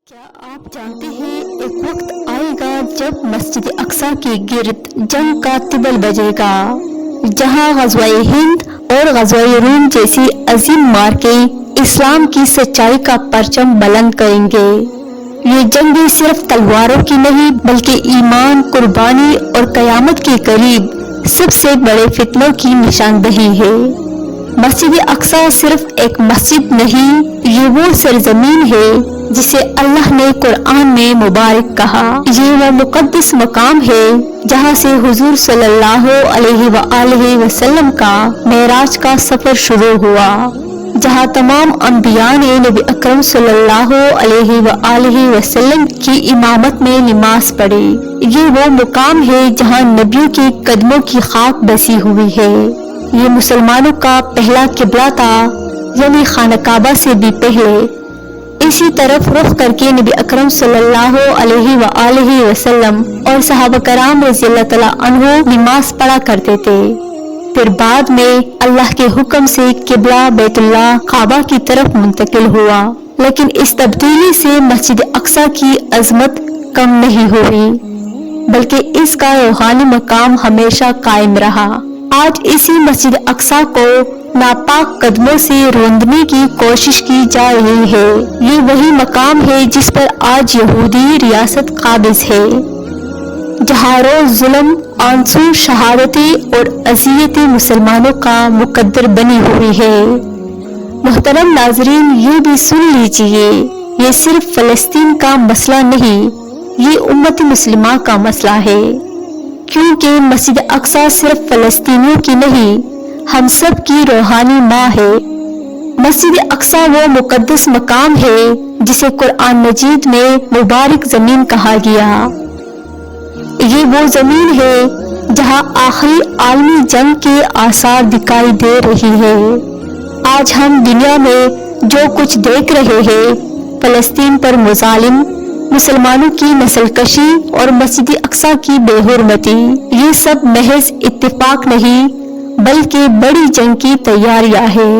کیا آپ جانتے ہیں ایک وقت آئے گا جب مسجد اقصی کے گرد جنگ کا طبل بجے گا، جہاں غزوہ ہند اور غزوہ روم جیسی عظیم معرکیں اسلام کی سچائی کا پرچم بلند کریں گے۔ یہ جنگیں صرف تلواروں کی نہیں بلکہ ایمان، قربانی اور قیامت کے قریب سب سے بڑے فتنوں کی نشاندہی ہے۔ مسجد اقصی صرف ایک مسجد نہیں، یہ وہ سرزمین ہے جسے اللہ نے قرآن میں مبارک کہا۔ یہ وہ مقدس مقام ہے جہاں سے حضور صلی اللہ علیہ وآلہ وسلم کا معراج کا سفر شروع ہوا، جہاں تمام انبیاء نے نبی اکرم صلی اللہ علیہ وآلہ وسلم کی امامت میں نماز پڑھی۔ یہ وہ مقام ہے جہاں نبیوں کے قدموں کی خاک بسی ہوئی ہے۔ یہ مسلمانوں کا پہلا قبلہ تھا، یعنی خانہ کعبہ سے بھی پہلے۔ اسی طرف رخ کر کے نبی اکرم صلی اللہ علیہ وآلہ وسلم اور صحابہ کرام رضی اللہ تعالیٰ عنہ نماز پڑھا کرتے تھے۔ پھر بعد میں اللہ کے حکم سے قبلہ بیت اللہ کعبہ کی طرف منتقل ہوا، لیکن اس تبدیلی سے مسجد اقصی کی عظمت کم نہیں ہوئی، بلکہ اس کا روحانی مقام ہمیشہ قائم رہا۔ آج اسی مسجد اقصی کو ناپاک قدموں سے روندنے کی کوشش کی جا رہی ہے۔ یہ وہی مقام ہے جس پر آج یہودی ریاست قابض ہے، جہاں روز ظلم، آنسو، شہادتیں اور اذیتیں مسلمانوں کا مقدر بنی ہوئی ہے۔ محترم ناظرین، یہ بھی سن لیجئے، یہ صرف فلسطین کا مسئلہ نہیں، یہ امت مسلمہ کا مسئلہ ہے، کیونکہ مسجد اقصی صرف فلسطینیوں کی نہیں، ہم سب کی روحانی ماں ہے۔ مسجد اقصی وہ مقدس مقام ہے جسے قرآن مجید میں مبارک زمین کہا گیا۔ یہ وہ زمین ہے جہاں آخری عالمی جنگ کے آثار دکھائی دے رہی ہے۔ آج ہم دنیا میں جو کچھ دیکھ رہے ہیں، فلسطین پر مظالم، مسلمانوں کی نسل کشی اور مسجد اقصی کی بے حرمتی، یہ سب محض اتفاق نہیں بلکہ بڑی جنگ کی تیاریاں ہے۔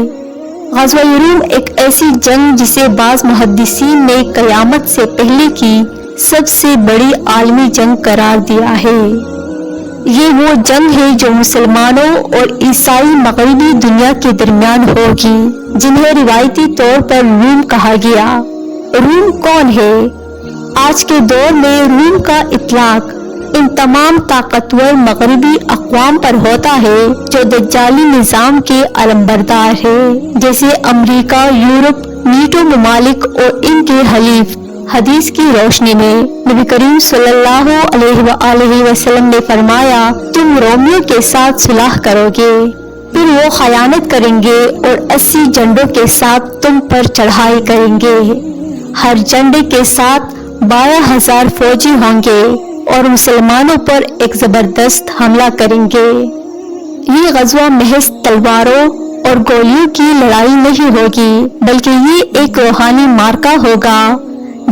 غزوہ روم ایک ایسی جنگ جسے بعض محدثین نے قیامت سے پہلے کی سب سے بڑی عالمی جنگ قرار دیا ہے۔ یہ وہ جنگ ہے جو مسلمانوں اور عیسائی مغربی دنیا کے درمیان ہوگی، جنہیں روایتی طور پر روم کہا گیا۔ روم کون ہے؟ آج کے دور میں روم کا اطلاق ان تمام طاقتور مغربی اقوام پر ہوتا ہے جو دجالی نظام کے علمبردار ہے، جیسے امریکہ، یورپ، نیٹو ممالک اور ان کے حلیف۔ حدیث کی روشنی میں نبی کریم صلی اللہ علیہ وآلہ وسلم نے فرمایا، تم رومیوں کے ساتھ صلح کرو گے، پھر وہ خیانت کریں گے اور 80 جھنڈوں کے ساتھ تم پر چڑھائی کریں گے۔ ہر جھنڈے کے ساتھ 12,000 فوجی ہوں گے اور مسلمانوں پر ایک زبردست حملہ کریں گے۔ یہ غزوہ محض تلواروں اور گولیوں کی لڑائی نہیں ہوگی، بلکہ یہ ایک روحانی معرکہ ہوگا،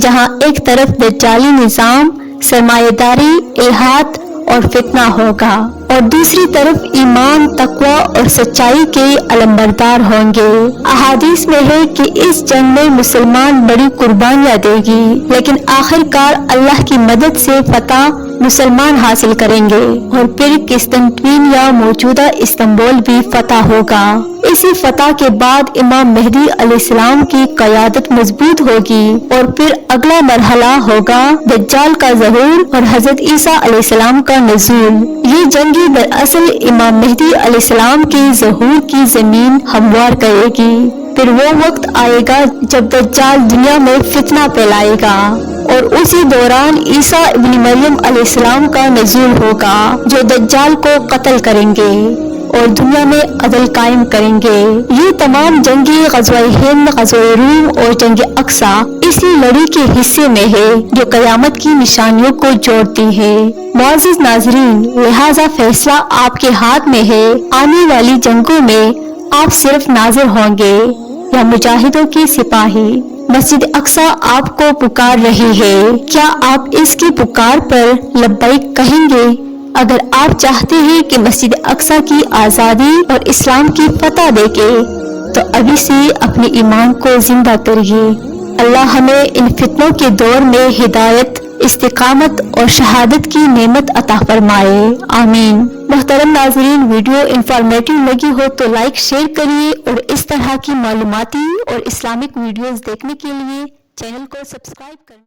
جہاں ایک طرف دجالی نظام، سرمایہ داری، الحاد اور فتنہ ہوگا، اور دوسری طرف ایمان، تقوی اور سچائی کے علمبردار ہوں گے۔ احادیث میں ہے کہ اس جنگ میں مسلمان بڑی قربانیاں دے گی، لیکن آخرکار اللہ کی مدد سے فتح مسلمان حاصل کریں گے، اور پھر قسطنطین یا موجودہ استنبول بھی فتح ہوگا۔ اسی فتح کے بعد امام مہدی علیہ السلام کی قیادت مضبوط ہوگی، اور پھر اگلا مرحلہ ہوگا دجال کا ظہور اور حضرت عیسیٰ علیہ السلام کا نزول۔ یہ جنگی دراصل امام مہدی علیہ السلام کے ظہور کی زمین ہموار کرے گی۔ پھر وہ وقت آئے گا جب دجال دنیا میں فتنہ پھیلائے گا، اور اسی دوران عیسیٰ ابن مریم علیہ السلام کا نزول ہوگا، جو دجال کو قتل کریں گے اور دنیا میں عدل قائم کریں گے۔ یہ تمام جنگیں غزوہ ہند، غزوہ روم اور جنگ اقصی اسی لڑی کے حصے میں ہے جو قیامت کی نشانیوں کو جوڑتی ہے۔ معزز ناظرین، لہذا فیصلہ آپ کے ہاتھ میں ہے۔ آنے والی جنگوں میں آپ صرف ناظر ہوں گے یا مجاہدوں کے سپاہی؟ مسجد اقصی آپ کو پکار رہی ہے، کیا آپ اس کی پکار پر لبیک کہیں گے؟ اگر آپ چاہتے ہیں کہ مسجد اقصی کی آزادی اور اسلام کی فتح دیکھے تو ابھی سے اپنے ایمان کو زندہ کریے۔ اللہ ہمیں ان فتنوں کے دور میں ہدایت، استقامت اور شہادت کی نعمت عطا فرمائے، آمین۔ محترم ناظرین، ویڈیو انفارمیٹو لگی ہو تو لائک شیئر کریے اور اس طرح کی معلوماتی اور اسلامک ویڈیوز دیکھنے کے لیے چینل کو سبسکرائب کریں۔